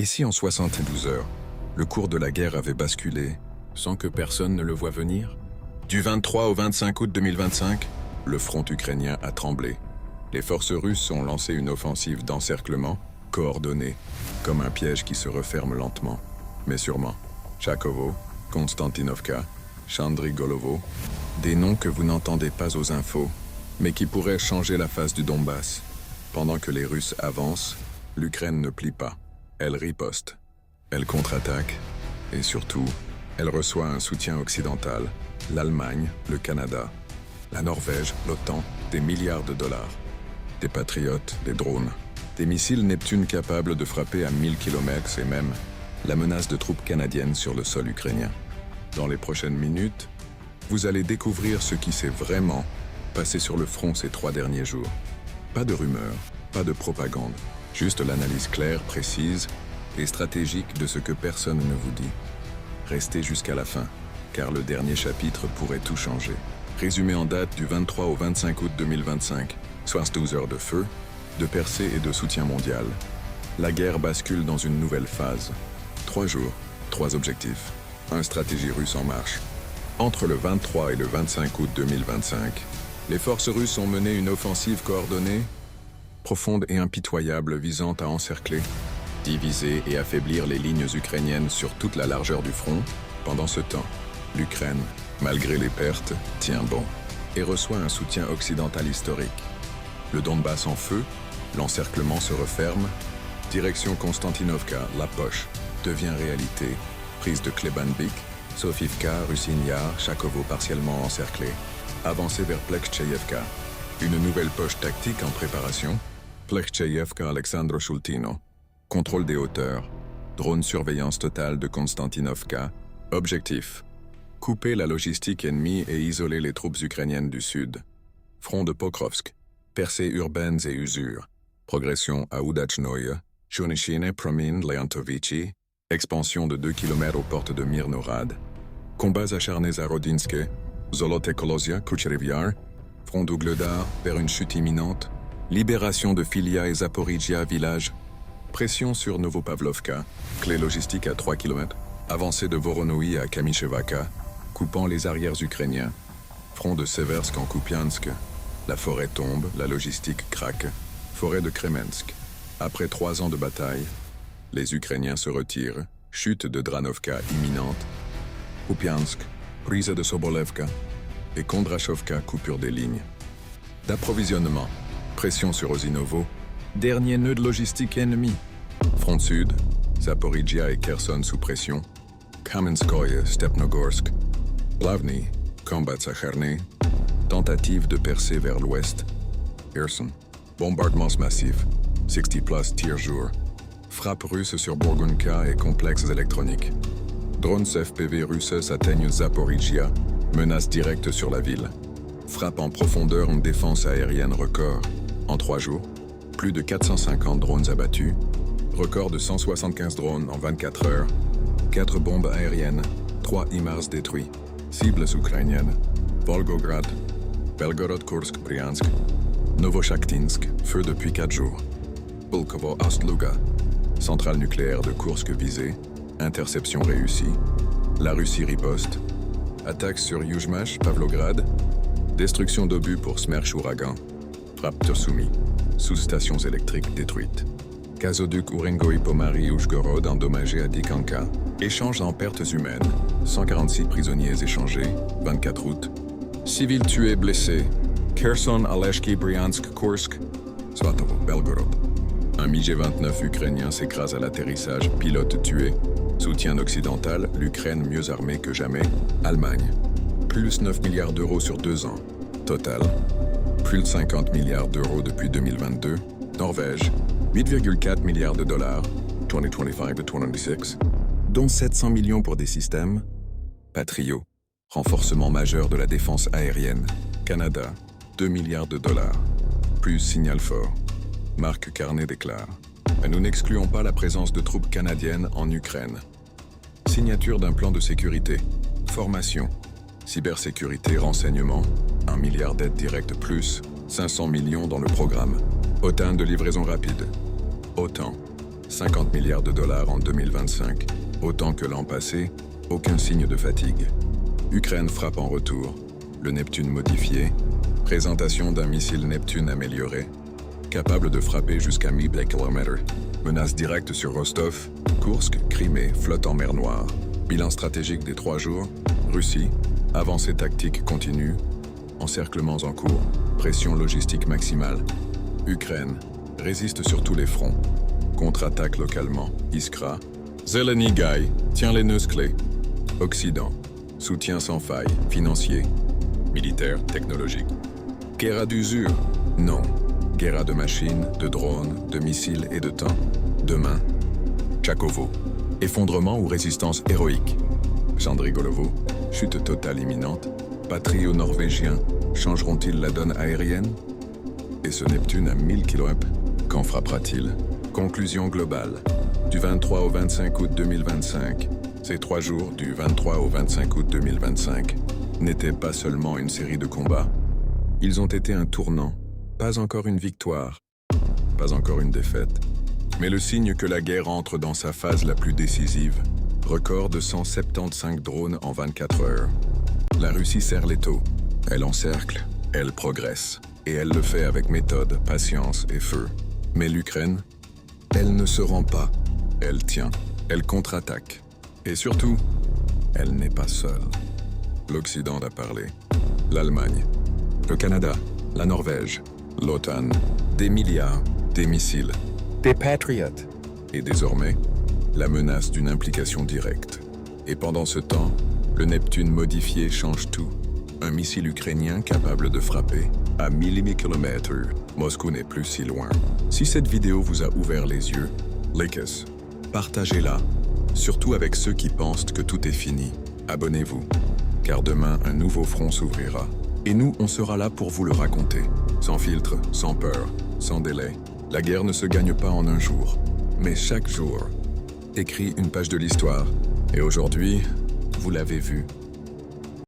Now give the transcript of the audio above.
Et si en 72 heures, le cours de la guerre avait basculé sans que personne ne le voie venir? Du 23 au 25 août 2025, le front ukrainien a tremblé. Les forces russes ont lancé une offensive d'encerclement coordonnée, comme un piège qui se referme lentement, mais sûrement. Tchakovo, Konstantinovka, Chandrigolovo, des noms que vous n'entendez pas aux infos, mais qui pourraient changer la face du Donbass. Pendant que les Russes avancent, l'Ukraine ne plie pas. Elle riposte. Elle contre-attaque. Et surtout, elle reçoit un soutien occidental. L'Allemagne, le Canada, la Norvège, l'OTAN, des milliards de dollars. Des patriotes, des drones, des missiles Neptune capables de frapper à 1000 km et même la menace de troupes canadiennes sur le sol ukrainien. Dans les prochaines minutes, vous allez découvrir ce qui s'est vraiment passé sur le front ces 3 derniers jours. Pas de rumeurs, pas de propagande, juste l'analyse claire, précise et stratégique de ce que personne ne vous dit. Restez jusqu'à la fin, car le dernier chapitre pourrait tout changer. Résumé en date du 23 au 25 août 2025, 72 heures de feu, de percée et de soutien mondial. La guerre bascule dans une nouvelle phase. 3 jours, 3 objectifs. 1 stratégie russe en marche. Entre le 23 et le 25 août 2025, les forces russes ont mené une offensive coordonnée, profonde et impitoyable visant à encercler, diviser et affaiblir les lignes ukrainiennes sur toute la largeur du front. Pendant ce temps, l'Ukraine, malgré les pertes, tient bon et reçoit un soutien occidental historique. Le Donbass en feu, l'encerclement se referme, direction Konstantinovka, la poche, devient réalité, prise de Klebanbik, Sofivka, Russin-Yar, Tchakovo partiellement encerclé, avancée vers Plechcheyevka, une nouvelle poche tactique en préparation, Plechcheyevka Alexandro Shultino, contrôle des hauteurs, drone surveillance totale de Konstantinovka, objectif, couper la logistique ennemie et isoler les troupes ukrainiennes du sud, front de Pokrovsk, percées urbaines et usures, progression à Udachnoye, Chunichine, Promin, Leontovichi, expansion de 2 km aux portes de Mirnorad, combats acharnés à Rodinske, Zolotekolozia, Kucherevyar, front d'Ugledar vers une chute imminente, libération de Filia et Zaporizhia village, pression sur Novopavlovka, clé logistique à 3 km, avancée de Voronoi à Kamishevaka, coupant les arrières ukrainiens, front de Seversk en Kupiansk, la forêt tombe, la logistique craque, forêt de Kremensk. Après 3 ans de bataille, les Ukrainiens se retirent, chute de Dranovka imminente, Kupiansk, prise de Sobolevka et Kondrachovka, coupure des lignes. D'approvisionnement, pression sur Osinovo, dernier nœud de logistique ennemi. Front sud, Zaporizhia et Kherson sous pression, Kamenskoye, Stepnogorsk, Plavny, combat Sakharny, tentative de percer vers l'ouest, Kherson, bombardements massifs, 60+ tirs jour, frappe russe sur Bourgunka et complexes électroniques. Drones FPV russes atteignent Zaporizhia, menace directe sur la ville. Frappe en profondeur en défense aérienne record. En 3 jours, plus de 450 drones abattus, record de 175 drones en 24 heures, 4 bombes aériennes, 3 HIMARS détruits, cibles ukrainiennes, Volgograd, Belgorod-Kursk-Bryansk, Novochakhtinsk, feu depuis 4 jours, Pulkovo-Ostluga, centrale nucléaire de Kursk visée, interception réussie, la Russie riposte, attaque sur Yuzhmash, Pavlograd, destruction d'obus pour Smerch Ouragan, frappe Torsumi, sous-stations électriques détruites. Gazoduc Urengoy-Pomary Oujgorod endommagé à Dikanka, échange en pertes humaines, 146 prisonniers échangés, 24 août, civils tués, blessés, Kherson, Aleshki, Bryansk, Kursk, Svatovo, Belgorod. Un MiG-29 ukrainien s'écrase à l'atterrissage, pilote tué, soutien occidental, l'Ukraine mieux armée que jamais, Allemagne. Plus 9 milliards d'euros sur 2 ans, total, plus de 50 milliards d'euros depuis 2022, Norvège, 8,4 milliards de dollars, 2025-2026, dont 700 millions pour des systèmes, Patriot, renforcement majeur de la défense aérienne, Canada, 2 milliards de dollars, plus signal fort. Marc Carnet déclare « Nous n'excluons pas la présence de troupes canadiennes en Ukraine. Signature d'un plan de sécurité, formation, cybersécurité, renseignement, 1 milliard d'aides directes plus 500 millions dans le programme. OTAN de livraison rapide. OTAN, 50 milliards de dollars en 2025. Autant que l'an passé, aucun signe de fatigue. Ukraine frappe en retour. Le Neptune modifié. Présentation d'un missile Neptune amélioré. Capable de frapper jusqu'à 1000 km. Menace directe sur Rostov, Koursk, Crimée, flotte en mer Noire. Bilan stratégique des 3 jours. Russie. Avancée tactique continue. Encerclements en cours. Pression logistique maximale. Ukraine. Résiste sur tous les fronts. Contre-attaque localement. Iskra. Zeleny Guy. Tient les nœuds clés. Occident. Soutien sans faille. Financier. Militaire. Technologique. Guerre d'usure. Non. Guerre de machines, de drones, de missiles et de temps. Demain. Tchakovo. Effondrement ou résistance héroïque. Chandrigolovo. Chute totale imminente. Patriots norvégiens. Changeront-ils la donne aérienne? Et ce Neptune à 1000 km, quand frappera-t-il? Conclusion globale. Du 23 au 25 août 2025, ces 3 jours du 23 au 25 août 2025 n'étaient pas seulement une série de combats. Ils ont été un tournant, pas encore une victoire, pas encore une défaite, mais le signe que la guerre entre dans sa phase la plus décisive. Record de 175 drones en 24 heures. La Russie serre l'étau. Elle encercle, elle progresse. Et elle le fait avec méthode, patience et feu. Mais l'Ukraine, elle ne se rend pas. Elle tient, elle contre-attaque. Et surtout, elle n'est pas seule. L'Occident a parlé. L'Allemagne, le Canada, la Norvège, l'OTAN, des milliards, des missiles, des Patriots. Et désormais, la menace d'une implication directe. Et pendant ce temps, le Neptune modifié change tout. Un missile ukrainien capable de frapper à 1000 km. Moscou n'est plus si loin. Si cette vidéo vous a ouvert les yeux, likez, partagez-la, surtout avec ceux qui pensent que tout est fini. Abonnez-vous, car demain un nouveau front s'ouvrira. Et nous, on sera là pour vous le raconter, sans filtre, sans peur, sans délai. La guerre ne se gagne pas en un jour, mais chaque jour écrit une page de l'histoire. Et aujourd'hui, vous l'avez vu,